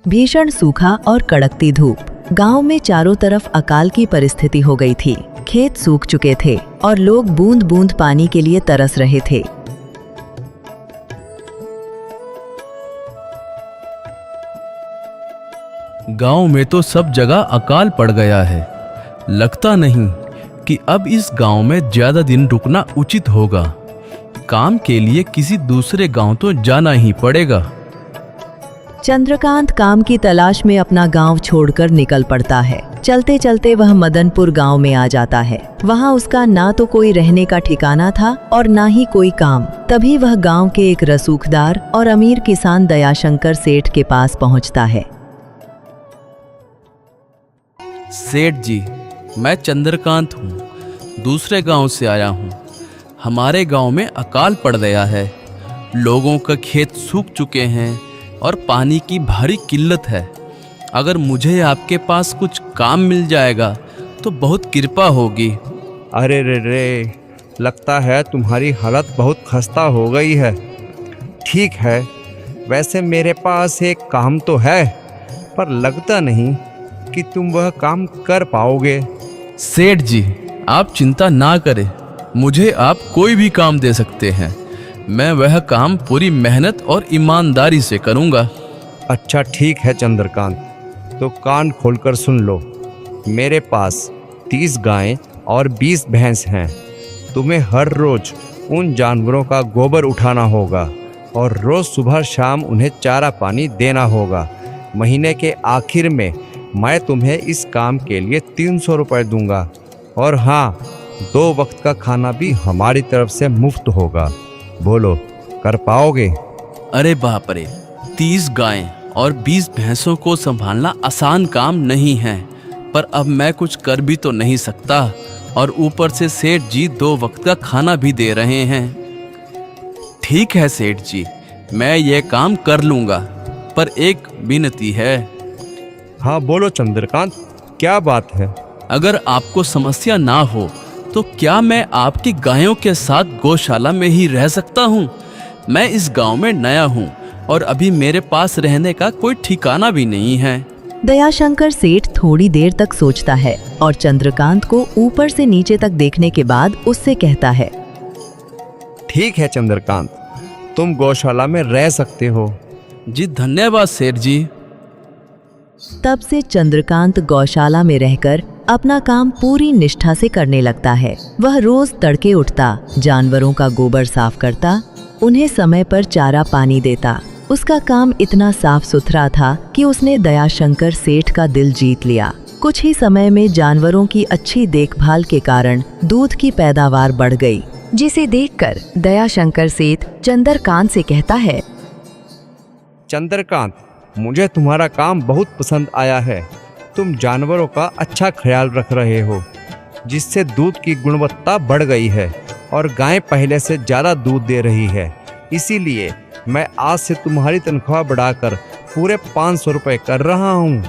भीषण सूखा और कड़कती धूप। गांव में चारों तरफ अकाल की परिस्थिति हो गई थी। खेत सूख चुके थे और लोग बूंद बूंद पानी के लिए तरस रहे थे। गांव में तो सब जगह अकाल पड़ गया है। लगता नहीं कि अब इस गांव में ज्यादा दिन रुकना उचित होगा। काम के लिए किसी दूसरे गांव तो जाना ही पड़ेगा। चंद्रकांत काम की तलाश में अपना गांव छोड़कर निकल पड़ता है। चलते चलते वह मदनपुर गांव में आ जाता है। वहां उसका ना तो कोई रहने का ठिकाना था और ना ही कोई काम। तभी वह गांव के एक रसूखदार और अमीर किसान दयाशंकर सेठ के पास पहुंचता है। सेठ जी, मैं चंद्रकांत हूँ, दूसरे गांव से आया हूँ। हमारे गांव में अकाल पड़ गया है। लोगों का खेत सूख चुके हैं और पानी की भारी किल्लत है। अगर मुझे आपके पास कुछ काम मिल जाएगा तो बहुत कृपा होगी। अरे रे, लगता है तुम्हारी हालत बहुत खस्ता हो गई है। ठीक है, वैसे मेरे पास एक काम तो है, पर लगता नहीं कि तुम वह काम कर पाओगे। सेठ जी, आप चिंता ना करें, मुझे आप कोई भी काम दे सकते हैं। मैं वह काम पूरी मेहनत और ईमानदारी से करूंगा। अच्छा ठीक है चंद्रकांत, तो कान खोलकर सुन लो। मेरे पास 30 गायें और 20 भैंस हैं। तुम्हें हर रोज उन जानवरों का गोबर उठाना होगा और रोज सुबह शाम उन्हें चारा पानी देना होगा। महीने के आखिर में मैं तुम्हें इस काम के लिए 300 रुपये दूंगा। और हाँ, 2 वक्त का खाना भी हमारी तरफ से मुफ्त होगा। बोलो, कर पाओगे? अरे बाप रे, 30 गायें और 20 भैंसों को संभालना आसान काम नहीं है। पर अब मैं कुछ कर भी तो नहीं सकता, और ऊपर से सेठ जी 2 वक्त का खाना भी दे रहे हैं। ठीक है सेठ जी, मैं ये काम कर लूंगा, पर एक विनती है। हाँ बोलो चंद्रकांत, क्या बात है? अगर आपको समस्या ना हो तो क्या मैं आपकी गायों के साथ गौशाला में ही रह सकता हूँ? मैं इस गांव में नया हूँ और अभी मेरे पास रहने का कोई ठिकाना भी नहीं है। दयाशंकर सेठ थोड़ी देर तक सोचता है और चंद्रकांत को ऊपर से नीचे तक देखने के बाद उससे कहता है, ठीक है चंद्रकांत, तुम गौशाला में रह सकते हो। जी धन्यवाद सेठ जी। तब से चंद्रकांत गौशाला में रहकर अपना काम पूरी निष्ठा से करने लगता है। वह रोज तड़के उठता, जानवरों का गोबर साफ करता, उन्हें समय पर चारा पानी देता। उसका काम इतना साफ सुथरा था कि उसने दयाशंकर सेठ का दिल जीत लिया। कुछ ही समय में जानवरों की अच्छी देखभाल के कारण दूध की पैदावार बढ़ गई, जिसे देखकर दयाशंकर सेठ चंद्रकांत से कहता है, चंद्रकांत, मुझे तुम्हारा काम बहुत पसंद आया है। तुम जानवरों का अच्छा ख्याल रख रहे हो, जिससे दूध की गुणवत्ता बढ़ गई है और गाय पहले से ज़्यादा दूध दे रही है। इसीलिए मैं आज से तुम्हारी तनख्वाह बढ़ाकर पूरे 500 रुपये कर रहा हूँ।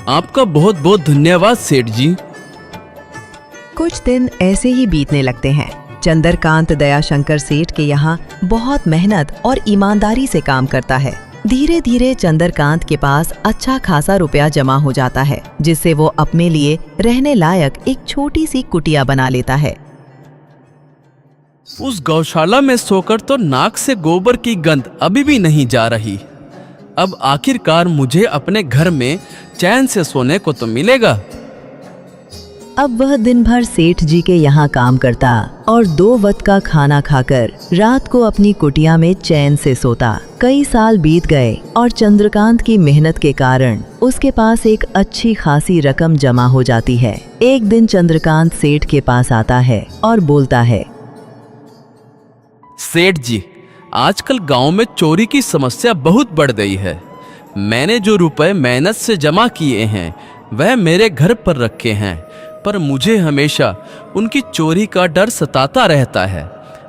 आपका बहुत बहुत धन्यवाद सेठ जी। कुछ दिन ऐसे ही बीतने लगते हैं। चंद्रकांत दयाशंकर सेठ के यहाँ बहुत मेहनत और ईमानदारी से काम करता है। धीरे धीरे चंद्रकांत के पास अच्छा खासा रुपया जमा हो जाता है, जिससे वो अपने लिए रहने लायक एक छोटी सी कुटिया बना लेता है। उस गौशाला में सोकर तो नाक से गोबर की गंध अभी भी नहीं जा रही। अब आखिरकार मुझे अपने घर में चैन से सोने को तो मिलेगा। अब वह दिन भर सेठ जी के यहाँ काम करता और 2 वक्त का खाना खाकर रात को अपनी कुटिया में चैन से सोता। कई साल बीत गए और चंद्रकांत की मेहनत के कारण उसके पास एक अच्छी खासी रकम जमा हो जाती है। एक दिन चंद्रकांत सेठ के पास आता है और बोलता है, सेठ जी, आजकल गांव में चोरी की समस्या बहुत बढ़ गई है। मैंने जो रुपए मेहनत से जमा किए हैं वह मेरे घर पर रखे हैं, पर मुझे हमेशा उनकी चोरी का डर सताता रहता है।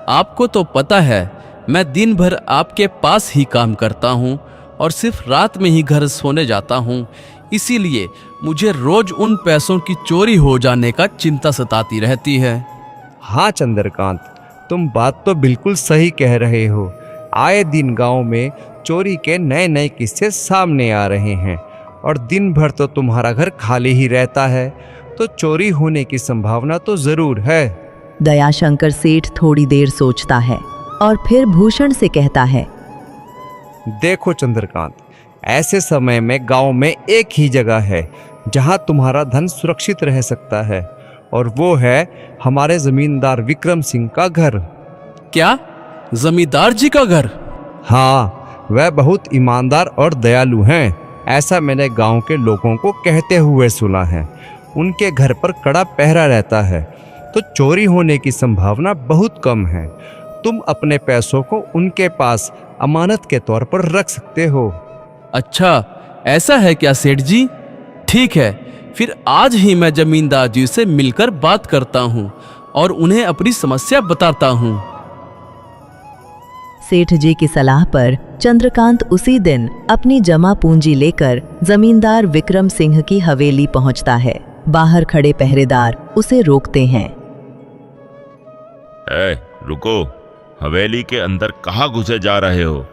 आपको तो पता है, मैं दिन भर आपके पास ही काम करता हूँ और सिर्फ रात में ही घर सोने जाता हूँ। इसीलिए मुझे रोज उन पैसों की चोरी हो जाने का चिंता सताती रहती है। हाँ चंद्रकांत, तुम बात तो बिल्कुल सही कह रहे हो। आए दिन गांव में चोरी के नए नए किस्से सामने आ रहे हैं और दिन भर तो तुम्हारा घर खाली ही रहता है, तो चोरी होने की संभावना तो जरूर है। दयाशंकर सेठ थोड़ी देर सोचता है और फिर भूषण से कहता है, देखो चंद्रकांत, ऐसे समय में गांव में एक ही जगह है जहां तुम्हारा धन सुरक्षित रह सकता है, और वो है हमारे जमींदार विक्रम सिंह का घर। क्या? जमींदार जी का घर? हाँ, वह बहुत ईमानदार और दयालु हैं, ऐसा मैंने गांव के लोगों को कहते हुए सुना है। उनके घर पर कड़ा पहरा रहता है, तो चोरी होने की संभावना बहुत कम है। तुम अपने पैसों को उनके पास अमानत के तौर पर रख सकते हो। अच्छा, ऐसा है क्या सेठ जी? ठीक है, फिर आज ही मैं जमींदार जी से मिलकर बात करता हूँ और उन्हें अपनी समस्या बताता हूँ। सेठ जी की सलाह पर चंद्रकांत उसी दिन अपनी जमा पूंजी लेकर जमींदार विक्रम सिंह की हवेली पहुंचता है। बाहर खड़े पहरेदार उसे रोकते हैं। रुको, हवेली के अंदर कहाँ घुसे जा रहे हो?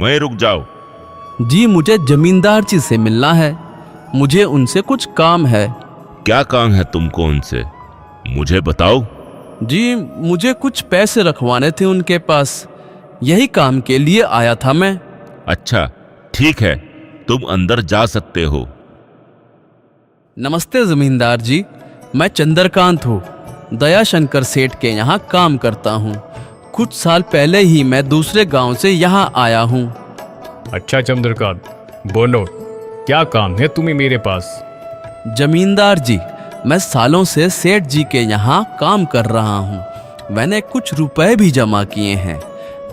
वहीं रुक जाओ। जी, मुझे जमींदार जी से मिलना है, मुझे उनसे कुछ काम है। क्या काम है तुमको उनसे? मुझे बताओ। जी, मुझे कुछ पैसे रखवाने थे उनके पास, यही काम के लिए आया था मैं। अच्छा, ठीक है, तुम अंदर जा सकते हो। नमस्ते जमींदार जी, मैं चंद्रकांत हूँ, दयाशंकर सेठ के यहाँ काम करता हूँ। कुछ साल पहले ही मैं दूसरे गांव से यहाँ आया हूँ। अच्छा चंद्रकांत, बोलो क्या काम है तुम्हें मेरे पास? जमींदार जी, मैं सालों से सेठ जी के यहाँ काम कर रहा हूँ। मैंने कुछ रुपए भी जमा किए हैं,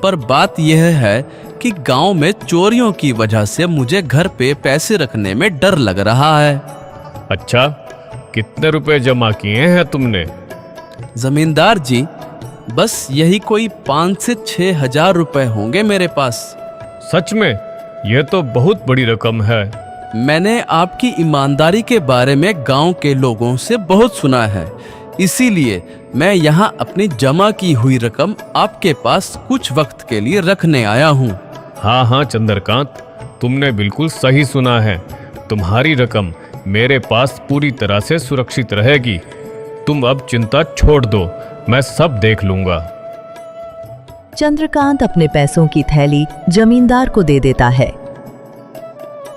पर बात यह है कि गांव में चोरियों की वजह से मुझे घर पे पैसे रखने में डर लग रहा है। अच्छा, कितने रुपए जमा किए हैं तुमने? जमींदार जी, बस यही कोई 5 से 6 हजार रुपए होंगे मेरे पास। सच में? यह तो बहुत बड़ी रकम है। मैंने आपकी ईमानदारी के बारे में गांव के लोगों से बहुत सुना है, इसीलिए मैं यहाँ अपनी जमा की हुई रकम आपके पास कुछ वक्त के लिए रखने आया हूँ। हाँ हाँ चंद्रकांत, तुमने बिल्कुल सही सुना है। तुम्हारी रकम मेरे पास पूरी तरह से सुरक्षित रहेगी। तुम अब चिंता छोड़ दो, मैं सब देख लूंगा। चंद्रकांत अपने पैसों की थैली जमींदार को दे देता है।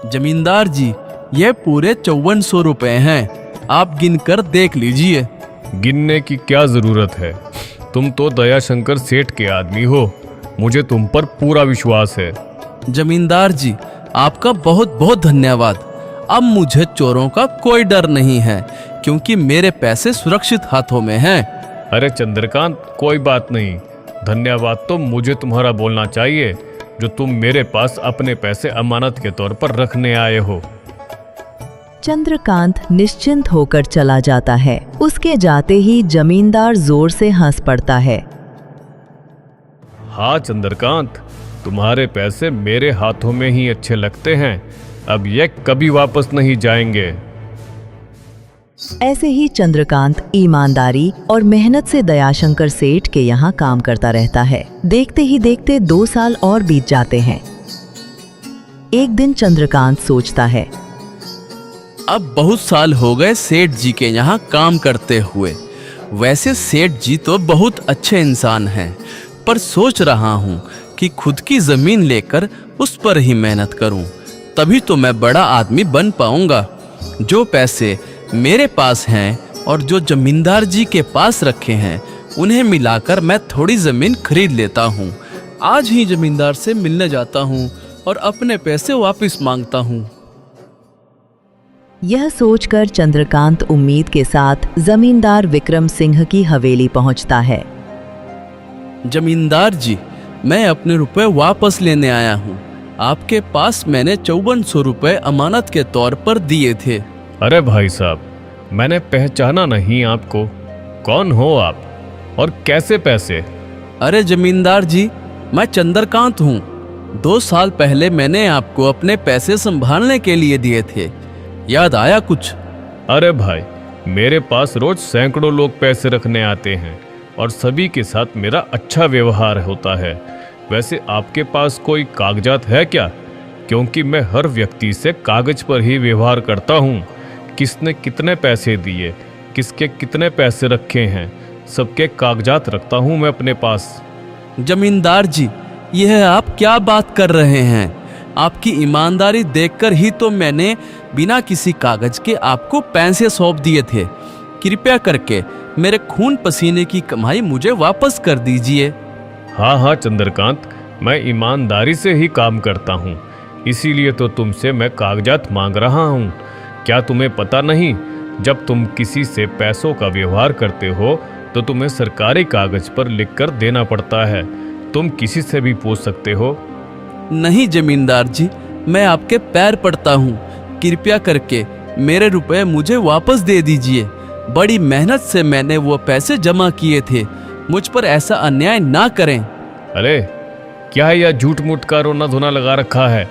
जमींदार जी, ये पूरे 5400 रुपए हैं, आप गिनकर देख लीजिए। गिनने की क्या जरूरत है? तुम तो दयाशंकर सेठ के आदमी हो, मुझे तुम पर पूरा विश्वास है। जमींदार जी, आपका बहुत बहुत धन्यवाद। अब मुझे चोरों का कोई डर नहीं है, क्योंकि मेरे पैसे सुरक्षित हाथों में हैं। अरे चंद्रकांत, कोई बात नहीं, धन्यवाद तो मुझे तुम्हारा बोलना चाहिए, जो तुम मेरे पास अपने पैसे अमानत के तौर पर रखने आए हो। चंद्रकांत निश्चिंत होकर चला जाता है। उसके जाते ही जमींदार जोर से हंस पड़ता है। हाँ चंद्रकांत, तुम्हारे पैसे मेरे हाथों में ही अच्छे लगते हैं, अब ये कभी वापस नहीं जाएंगे। ऐसे ही चंद्रकांत ईमानदारी और मेहनत से दयाशंकर सेठ के यहाँ काम करता रहता है। देखते ही देखते 2 साल और बीत जाते हैं। एक दिन चंद्रकांत सोचता है, अब बहुत साल हो गए सेठ जी के यहाँ काम करते हुए। वैसे सेठ जी तो बहुत अच्छे इंसान हैं, पर सोच रहा हूँ कि खुद की जमीन लेकर उस पर ही मेहनत करूँ, तभी तो मैं बड़ा आदमी बन पाऊंगा। जो पैसे मेरे पास हैं और जो जमींदार जी के पास रखे हैं, उन्हें मिलाकर मैं थोड़ी जमीन खरीद लेता हूँ। आज ही जमींदार से मिलने जाता हूँ और अपने पैसे वापस मांगता हूँ। यह सोचकर चंद्रकांत उम्मीद के साथ जमींदार विक्रम सिंह की हवेली पहुंचता है। जमींदार जी, मैं अपने रुपए वापस लेने आया हूँ। आपके पास मैंने 5400 रुपए अमानत के तौर पर दिए थे। अरे भाई साहब, मैंने पहचाना नहीं आपको, कौन हो आप और कैसे पैसे? अरे जमींदार जी, मैं चंद्रकांत हूँ। 2 साल पहले मैंने आपको अपने पैसे संभालने के लिए दिए थे, याद आया कुछ? अरे भाई, मेरे पास रोज सैकड़ों लोग पैसे रखने आते हैं और सभी के साथ मेरा अच्छा व्यवहार होता है। वैसे आपके पास कोई कागजात है क्या क्योंकि मैं हर व्यक्ति से कागज पर ही व्यवहार करता हूँ। किसने कितने पैसे दिए, किसके कितने पैसे रखे हैं, सबके कागजात रखता हूँ मैं अपने पास। जमींदार जी, यह आप क्या बात कर रहे हैं? आपकी ईमानदारी देखकर ही तो मैंने बिना किसी कागज के आपको पैसे सौंप दिए थे। कृपया करके मेरे खून पसीने की कमाई मुझे वापस कर दीजिए। हाँ हाँ चंद्रकांत, मैं ईमानदारी से ही काम करता हूँ, इसीलिए तो तुमसे मैं कागजात मांग रहा हूँ। क्या तुम्हें पता नहीं, जब तुम किसी से पैसों का व्यवहार करते हो तो तुम्हें सरकारी कागज पर लिखकर देना पड़ता है। तुम किसी से भी पूछ सकते हो। नहीं जमींदार जी, मैं आपके पैर पड़ता हूँ, कृपया करके मेरे रुपए मुझे वापस दे दीजिए। बड़ी मेहनत से मैंने वो पैसे जमा किए थे, मुझ पर ऐसा अन्याय ना करें। अरे क्या यह झूठ मूठ का रोना धोना लगा रखा है?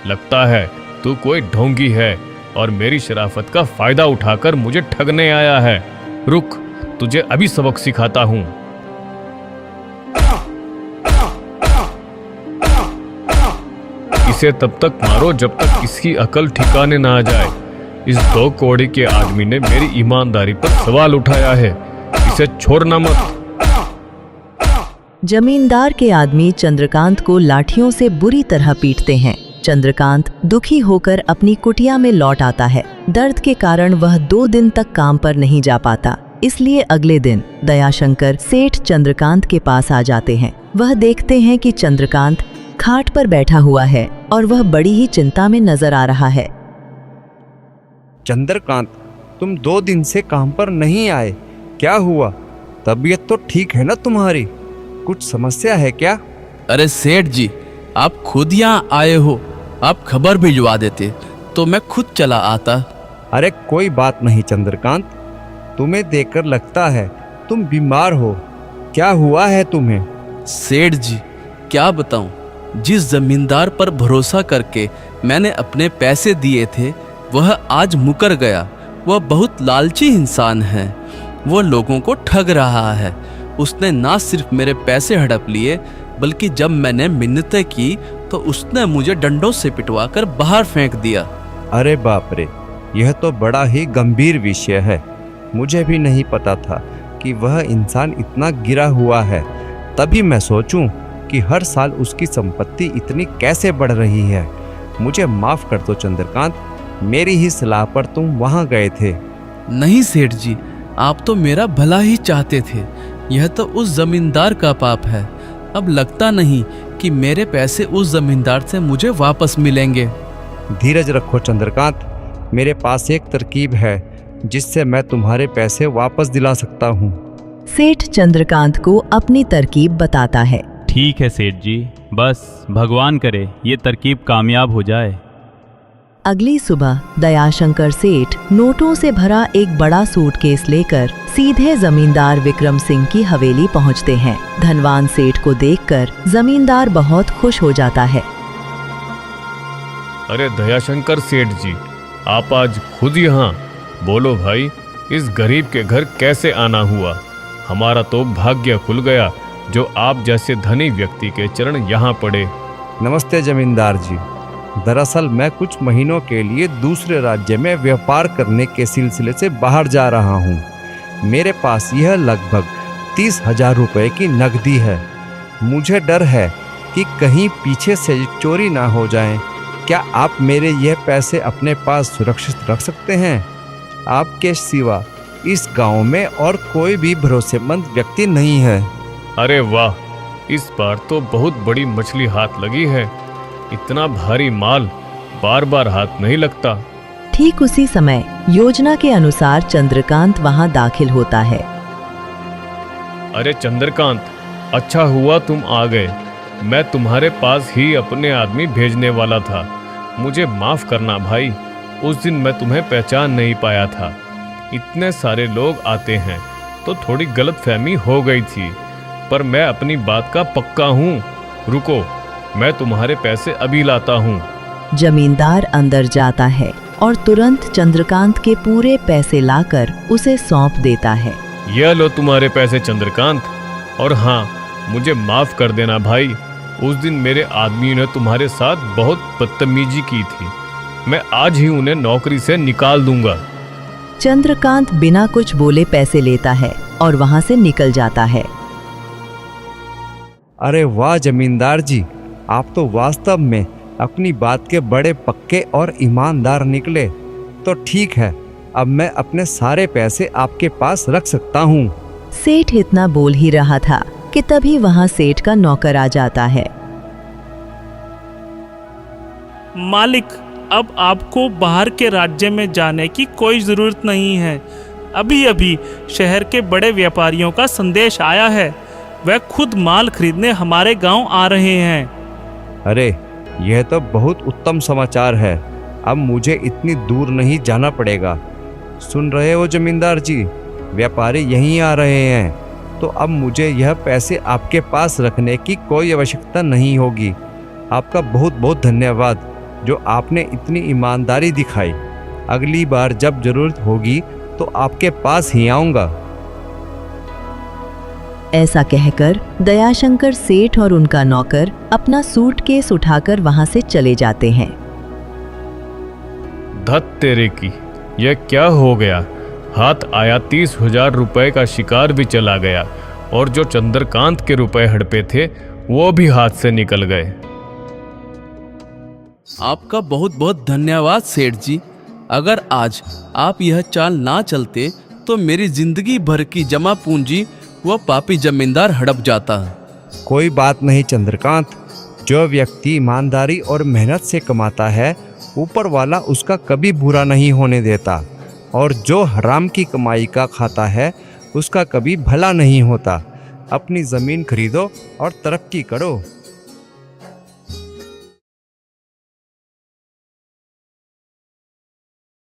लगता है तू कोई ढोंगी है और मेरी शराफत का फायदा उठाकर मुझे ठगने आया है। रुक, तुझे अभी सबक सिखाता हूँ। इसे तब तक मारो जब तक इसकी अकल ठिकाने ना आ जाए। इस 2 कौड़ी के आदमी ने मेरी ईमानदारी पर सवाल उठाया है, इसे छोड़ना मत। जमींदार के आदमी चंद्रकांत को लाठियों से बुरी तरह पीटते हैं। चंद्रकांत दुखी होकर अपनी कुटिया में लौट आता है। दर्द के कारण वह 2 दिन तक काम पर नहीं जा पाता, इसलिए अगले दिन दयाशंकर सेठ चंद्रकांत के पास आ जाते हैं। वह देखते हैं कि चंद्रकांत खाट पर बैठा हुआ है और वह बड़ी ही चिंता में नजर आ रहा है। चंद्रकांत, तुम 2 दिन से काम पर नहीं आए, क्या हुआ? तबीयत तो ठीक है ना तुम्हारी? कुछ समस्या है क्या? अरे सेठ जी, आप खुद यहाँ आए हो, आप खबर भिजवा देते तो मैं खुद चला आता। अरे कोई बात नहीं चंद्रकांत, तुम्हें देखकर लगता है तुम बीमार हो। क्या हुआ है तुम्हें? सेठ जी, क्या बताऊं, जिस जमींदार पर भरोसा करके मैंने अपने पैसे दिए थे वह आज मुकर गया। वह बहुत लालची इंसान है, वो लोगों को ठग रहा है। उसने ना सिर्फ मेरे पैसे हड़प लिए, बल्कि जब मैंने मिन्नतें की तो उसने मुझे डंडों से पिटवाकर बाहर फेंक दिया। अरे बाप रे, यह तो बड़ा ही गंभीर विषय है। मुझे भी नहीं पता था कि वह इंसान इतना गिरा हुआ है। तभी मैं सोचूं कि हर साल उसकी संपत्ति इतनी कैसे बढ़ रही है। मुझे माफ कर दो चंद्रकांत, मेरी ही सलाह पर तुम वहां गए थे। नहीं सेठ जी, आप तो मेरा भला ही चाहते थे। यह तो उस जमींदार का पाप है। अब लगता नहीं कि मेरे पैसे उस जमींदार से मुझे वापस मिलेंगे। धीरज रखो चंद्रकांत, मेरे पास एक तरकीब है जिससे मैं तुम्हारे पैसे वापस दिला सकता हूँ। सेठ चंद्रकांत को अपनी तरकीब बताता है। ठीक है सेठ जी, बस भगवान करे ये तरकीब कामयाब हो जाए। अगली सुबह दयाशंकर सेठ नोटों से भरा एक बड़ा सूटकेस लेकर सीधे जमींदार विक्रम सिंह की हवेली पहुंचते हैं। धनवान सेठ को देखकर जमींदार बहुत खुश हो जाता है। अरे दयाशंकर सेठ जी, आप आज खुद यहाँ? बोलो भाई, इस गरीब के घर कैसे आना हुआ? हमारा तो भाग्य खुल गया जो आप जैसे धनी व्यक्ति के चरण यहाँ पड़े। नमस्ते जमींदार जी, दरअसल मैं कुछ महीनों के लिए दूसरे राज्य में व्यापार करने के सिलसिले से बाहर जा रहा हूँ। मेरे पास यह लगभग 30,000 रुपये की नकदी है। मुझे डर है कि कहीं पीछे से चोरी ना हो जाए। क्या आप मेरे यह पैसे अपने पास सुरक्षित रख सकते हैं? आपके सिवा इस गांव में और कोई भी भरोसेमंद व्यक्ति नहीं है। अरे वाह, इस बार तो बहुत बड़ी मछली हाथ लगी है। इतना भारी माल बार बार हाथ नहीं लगता। ठीक उसी समय योजना के अनुसार चंद्रकांत वहां दाखिल होता है। अरे चंद्रकांत, अच्छा हुआ तुम आ गए। मैं तुम्हारे पास ही अपने आदमी भेजने वाला था। मुझे माफ करना भाई, उस दिन मैं तुम्हें पहचान नहीं पाया था। इतने सारे लोग आते हैं तो थोड़ी गलतफहमी हो गई थी, पर मैं अपनी बात का पक्का हूँ। रुको, मैं तुम्हारे पैसे अभी लाता हूँ। जमींदार अंदर जाता है और तुरंत चंद्रकांत के पूरे पैसे लाकर उसे सौंप देता है। यह लो तुम्हारे पैसे चंद्रकांत, और हाँ, मुझे माफ कर देना भाई, उस दिन मेरे आदमी ने तुम्हारे साथ बहुत बदतमीजी की थी। मैं आज ही उन्हें नौकरी से निकाल दूंगा। चंद्रकांत बिना कुछ बोले पैसे लेता है और वहां से निकल जाता है। अरे वाह जमींदार जी, आप तो वास्तव में अपनी बात के बड़े पक्के और ईमानदार निकले। तो ठीक है, अब मैं अपने सारे पैसे आपके पास रख सकता हूँ। सेठ इतना बोल ही रहा था कि तभी वहां सेठ का नौकर आ जाता है। मालिक, अब आपको बाहर के राज्य में जाने की कोई ज़रूरत नहीं है। अभी अभी शहर के बड़े व्यापारियों का संदेश आया है। वह खुद माल खरीदने हमारे गांव आ रहे हैं। अरे यह तो बहुत उत्तम समाचार है। अब मुझे इतनी दूर नहीं जाना पड़ेगा। सुन रहे हो जमींदार जी, व्यापारी यहीं आ रहे हैं। तो अब मुझे यह पैसे आपके पास रखने की कोई आवश्यकता नहीं होगी। आपका बहुत बहुत धन्यवाद जो आपने इतनी ईमानदारी दिखाई। अगली बार जब जरूरत होगी तो आपके पास ही आऊँगा। ऐसा कहकर दयाशंकर सेठ और उनका नौकर अपना सूटकेस उठाकर वहां से चले जाते हैं। धत तेरे की, यह क्या हो गया? हाथ आया 30,000 रुपए का शिकार भी चला गया और जो चंद्रकांत के रुपए हड़पे थे वो भी हाथ से निकल गए। आपका बहुत बहुत धन्यवाद सेठ जी। अगर आज आप यह चाल ना चलते तो मेरी जिंदगी भर की जमा पूंजी वह पापी जमींदार हड़प जाता। कोई बात नहीं चंद्रकांत, जो व्यक्ति ईमानदारी और मेहनत से कमाता है ऊपर वाला उसका कभी बुरा नहीं होने देता, और जो हराम की कमाई का खाता है उसका कभी भला नहीं होता। अपनी ज़मीन खरीदो और तरक्की करो।